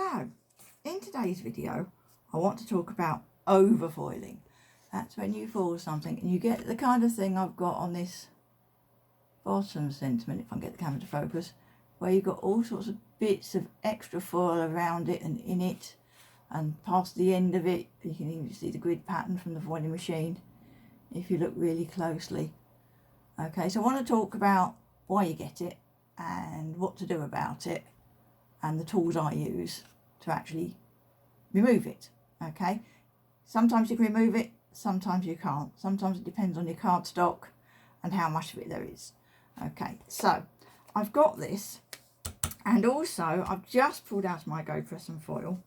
Hello, in today's video I want to talk about overfoiling. That's when you foil something and you get the kind of thing I've got on this bottom sentiment, if I can get the camera to focus, where you've got all sorts of bits of extra foil around it and in it, and past the end of it you can even see the grid pattern from the foiling machine if you look really closely. Okay, so I want to talk about why you get it and what to do about it and the tools I use to actually remove it. Okay, sometimes you can remove it, sometimes you can't. Sometimes it depends on your card stock and how much of it there is. Okay, so I've got this, and also I've just pulled out my Go Press and Foil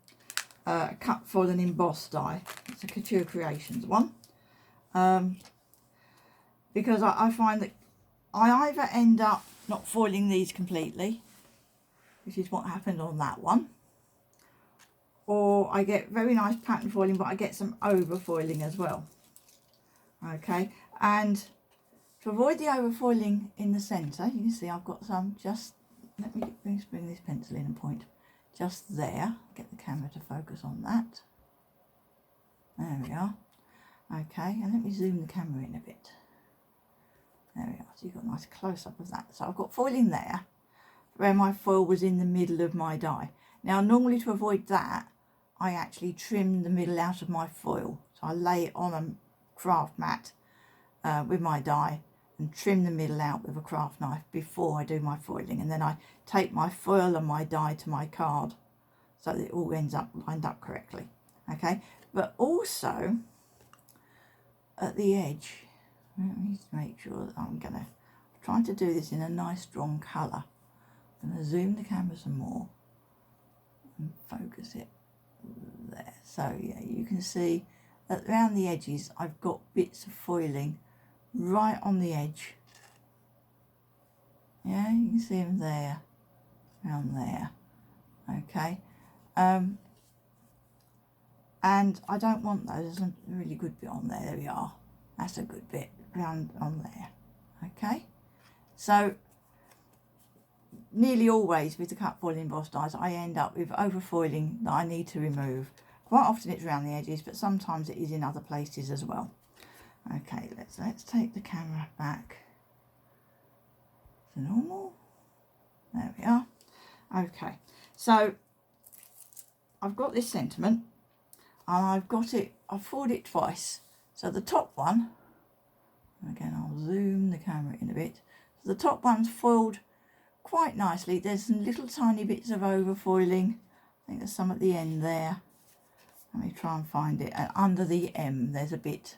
cut foil and embossed die. It's a Couture Creations one, because I find that I either end up not foiling these completely, which is what happened on that one, or I get very nice pattern foiling but I get some over foiling as well. Okay, and to avoid the over foiling in the centre, you can see I've got some just, let me bring this pencil in and point just there, get the camera to focus on that. There we are. Okay, and let me zoom the camera in a bit. There we are, so you've got a nice close-up of that. So I've got foiling there where my foil was in the middle of my die. Now normally to avoid that I actually trim the middle out of my foil, so I lay it on a craft mat with my die and trim the middle out with a craft knife before I do my foiling, and then I take my foil and my die to my card so that it all ends up lined up correctly. Okay, but also at the edge, let me make sure that I'm trying to do this in a nice strong colour. I'm going to zoom the camera some more and focus it there. So yeah, you can see that around the edges I've got bits of foiling right on the edge. Yeah, you can see them there, around there. Okay, and I don't want those. There's a really good bit on there. There we are. That's a good bit round on there. Okay, so nearly always with the cut foil embossed dies I end up with overfoiling that I need to remove. Quite often it's around the edges, but sometimes it is in other places as well. Okay, let's take the camera back to normal. There we are. Okay, so I've got this sentiment and I've foiled it twice. So the top one, again I'll zoom the camera in a bit, so the top one's foiled quite nicely. There's some little tiny bits of overfoiling. I think there's some at the end there. Let me try and find it. And under the M there's a bit.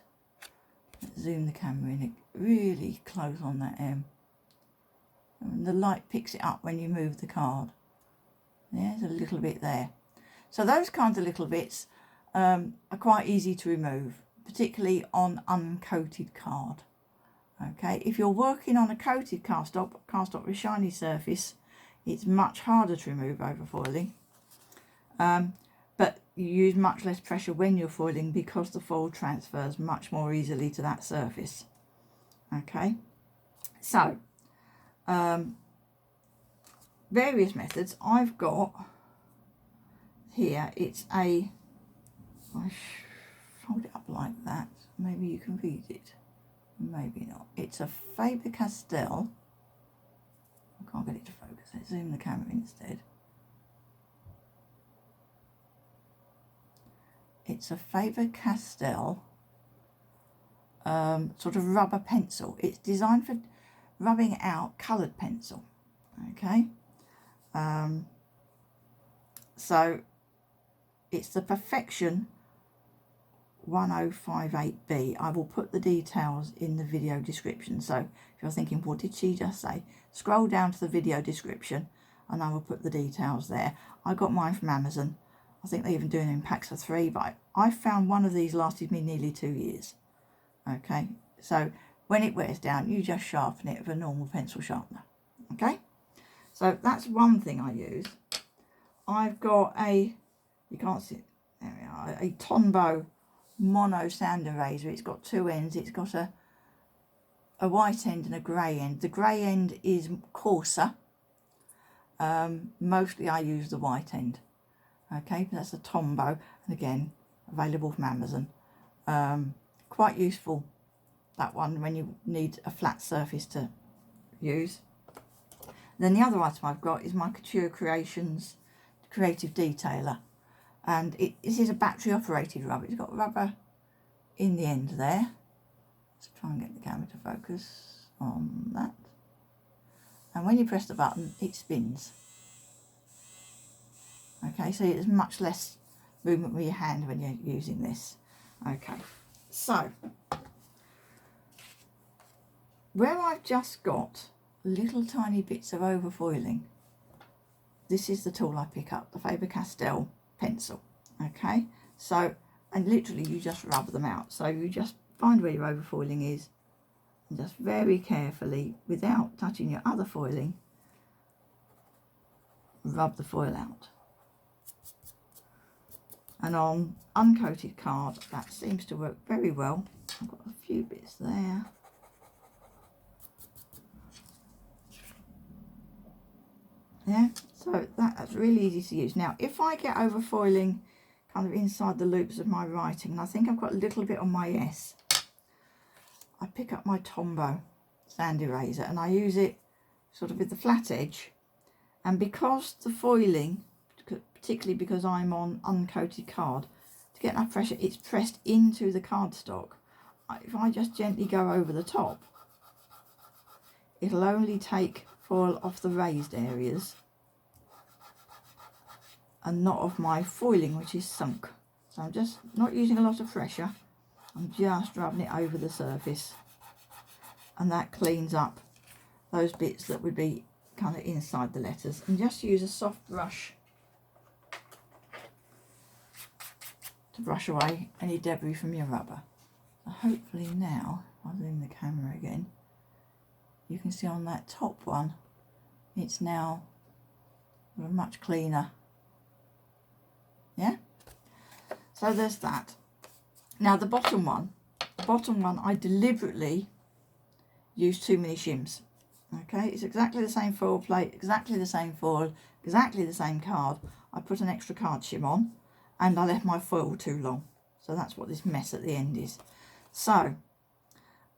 Let's zoom the camera in really close on that M. And the light picks it up when you move the card. There's a little bit there. So those kinds of little bits are quite easy to remove, particularly on uncoated card. Okay, if you're working on a coated cardstock with a shiny surface, it's much harder to remove overfoiling, but you use much less pressure when you're foiling because the foil transfers much more easily to that surface. Okay, so various methods I've got here. It's I fold it up like that, maybe you can read it. Maybe not. It's a Faber Castell. I can't get it to focus. Let's zoom the camera instead. It's a Faber Castell sort of rubber pencil. It's designed for rubbing out coloured pencil. Okay. So it's the Perfection 1058B. I will put the details in the video description, so if you're thinking what did she just say, scroll down to the video description and I will put the details there. I got mine from Amazon. I think they even do it in packs of 3, but I found one of these lasted me nearly 2 years. Okay, so when it wears down you just sharpen it with a normal pencil sharpener. Okay, so that's one thing I use. I've got a, you can't see it, there we are, a Tombow Mono Eraser. It's got two ends. It's got a white end and a grey end. The grey end is coarser. Mostly I use the white end. Okay, that's the Tombow, and again, available from Amazon. Quite useful, that one, when you need a flat surface to use. Then the other item I've got is my Couture Creations Creative Detailer, and this is a battery operated rubber. It's got rubber in the end there. Let's try and get the camera to focus on that. And when you press the button, it spins. Okay, so there's much less movement with your hand when you're using this. Okay, so where I've just got little tiny bits of overfoiling, this is the tool I pick up, the Faber Castell pencil. Okay, so, and literally you just rub them out. So you just find where your overfoiling is and just very carefully, without touching your other foiling, rub the foil out. And on uncoated card, that seems to work very well. I've got a few bits there. Yeah, so that's really easy to use. Now, if I get overfoiling kind of inside the loops of my writing, and I think I've got a little bit on my S, I pick up my Tombow sand eraser and I use it sort of with the flat edge. And because the foiling, particularly because I'm on uncoated card, to get enough pressure, it's pressed into the cardstock. If I just gently go over the top, it'll only take foil off the raised areas and not off my foiling, which is sunk. So I'm just not using a lot of pressure, I'm just rubbing it over the surface, and that cleans up those bits that would be kind of inside the letters. And just use a soft brush to brush away any debris from your rubber. So hopefully now, I'll zoom the camera again, you can see on that top one, it's now much cleaner. Yeah, so there's that. Now the bottom one I deliberately used too many shims. Okay, it's exactly the same foil plate, exactly the same foil, exactly the same card. I put an extra card shim on and I left my foil too long. So that's what this mess at the end is. So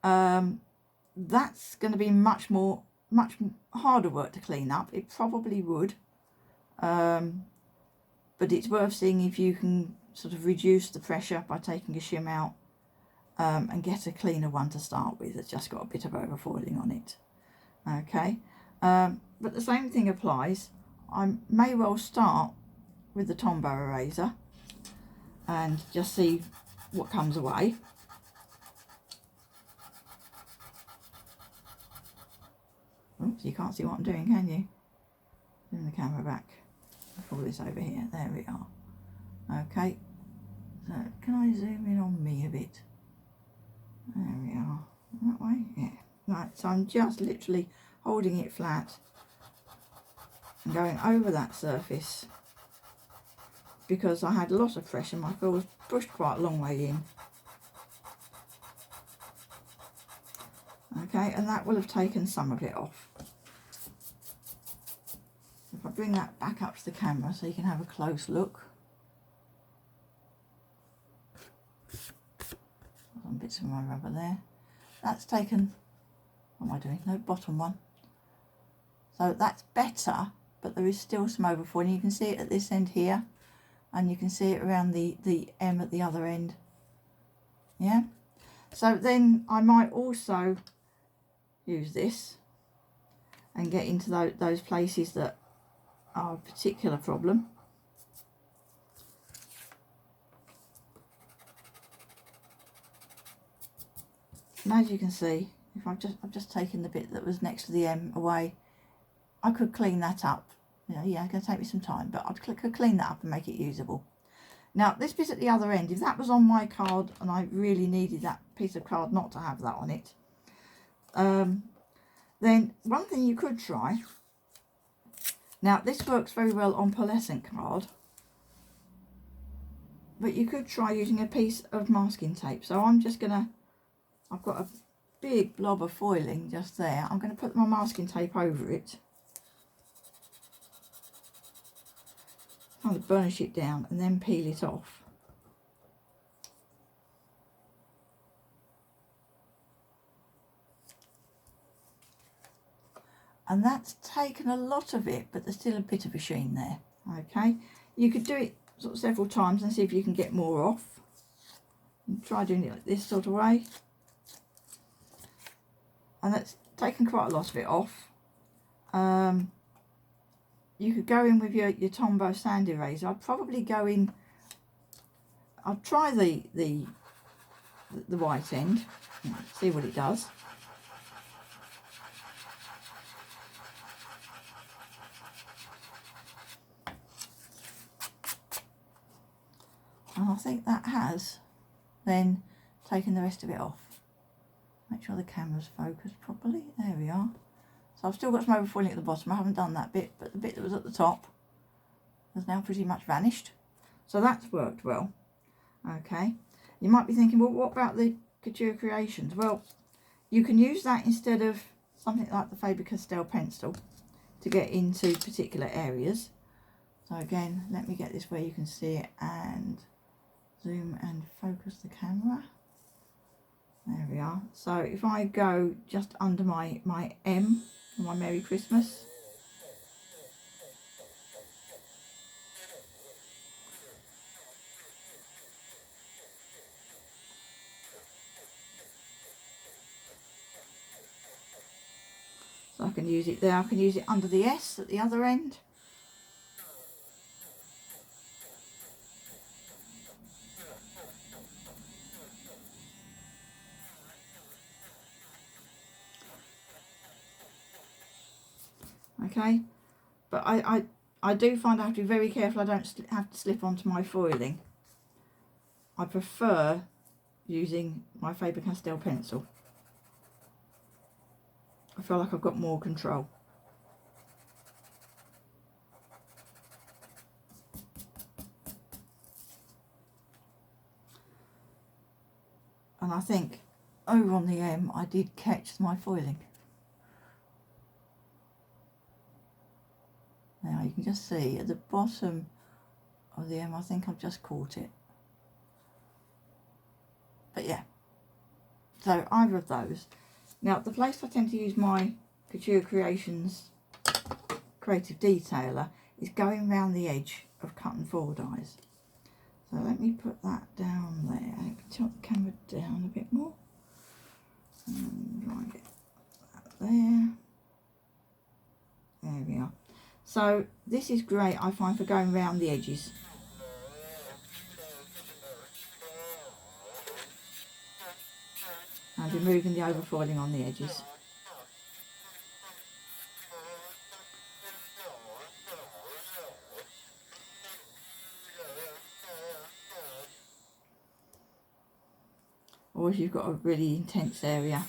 that's going to be much harder work to clean up. It probably would, but it's worth seeing if you can sort of reduce the pressure by taking a shim out, and get a cleaner one to start with that's just got a bit of overfoiling on it. Okay, but the same thing applies. I may well start with the Tombow eraser and just see what comes away. Oops, you can't see what I'm doing, can you? Bring the camera back. Pull this over here. There we are. Okay, so can I zoom in on me a bit? There we are. That way? Yeah. Right, so I'm just literally holding it flat and going over that surface because I had a lot of pressure. My foil was pushed quite a long way in. Okay, and that will have taken some of it off. If I bring that back up to the camera so you can have a close look. Some bits of my rubber there. That's taken, what am I doing? No, bottom one. So that's better, but there is still some overfoiling. You can see it at this end here, and you can see it around the M at the other end. Yeah. So then I might also use this and get into those places that are a particular problem. And as you can see, if I've just taken the bit that was next to the M away, I could clean that up. You know, yeah, it's going to take me some time, but I could clean that up and make it usable. Now, this bit at the other end, if that was on my card and I really needed that piece of card not to have that on it, then one thing you could try, now this works very well on pearlescent card, but you could try using a piece of masking tape. So I'm just going to, I've got a big blob of foiling just there. I'm going to put my masking tape over it. If kind of burnish it down and then peel it off. And that's taken a lot of it, but there's still a bit of a sheen there. Okay, you could do it sort of several times and see if you can get more off. And try doing it like this sort of way. And that's taken quite a lot of it off. You could go in with your Tombow sand eraser. I'd probably go in, I'd try the white end, see what it does. And I think that has then taken the rest of it off. Make sure the camera's focused properly. There we are. So I've still got some overfoiling at the bottom. I haven't done that bit, but the bit that was at the top has now pretty much vanished. So that's worked well. Okay. You might be thinking, well, what about the Couture Creations? Well, you can use that instead of something like the Faber Castell pencil to get into particular areas. So again, let me get this where you can see it and zoom and focus the camera. There we are. So if I go just under my M, my Merry Christmas, so I can use it there. I can use it under the S at the other end. Okay, but I do find I have to be very careful I don't have to slip onto my foiling. I prefer using my Faber Castell pencil. I feel like I've got more control. And I think over on the M I did catch my foiling. Now you can just see at the bottom of the M, I think I've just caught it. But yeah, so either of those. Now the place I tend to use my Couture Creations Creative Detailer is going round the edge of cut and fold dies. So let me put that down there. I can tilt the camera down a bit more. And right that there. There we are. So this is great, I find, for going round the edges. And removing the overfoiling on the edges. Or if you've got a really intense area.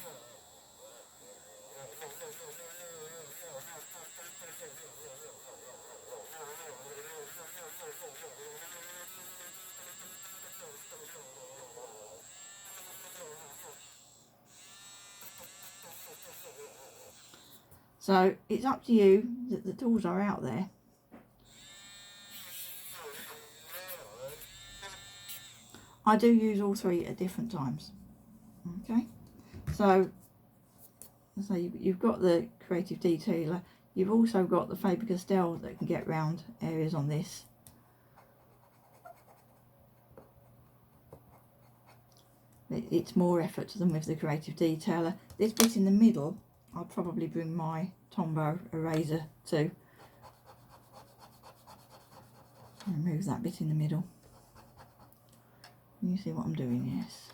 So it's up to you, the tools are out there. I do use all three at different times. Okay, so you've got the Creative Detailer, you've also got the Faber Castell that can get round areas on this. It's more effort than with the Creative Detailer. This bit in the middle, I'll probably bring my Tombow Eraser to. Remove that bit in the middle. Can you see what I'm doing? Yes.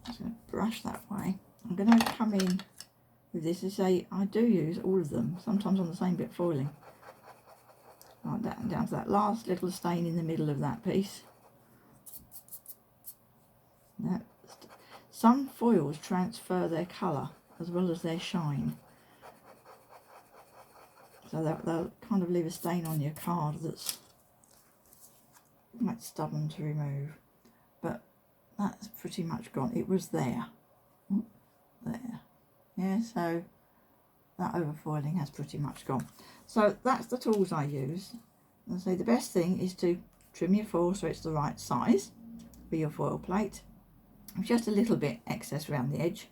Just going to brush that way. I'm going to come in with this and say I do use all of them, sometimes on the same bit foiling. Like that, and down to that last little stain in the middle of that piece. Now, some foils transfer their colour as well as their shine. So they'll kind of leave a stain on your card that's quite stubborn to remove. But that's pretty much gone. It was there. There. Yeah, so that overfoiling has pretty much gone. So that's the tools I use. And I say the best thing is to trim your foil so it's the right size for your foil plate. Just a little bit excess around the edge.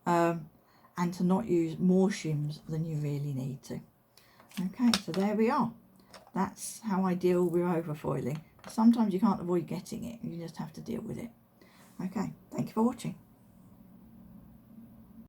And to not use more shims than you really need to. Okay, so there we are. That's how I deal with overfoiling. Sometimes you can't avoid getting it, you just have to deal with it. Okay, thank you for watching.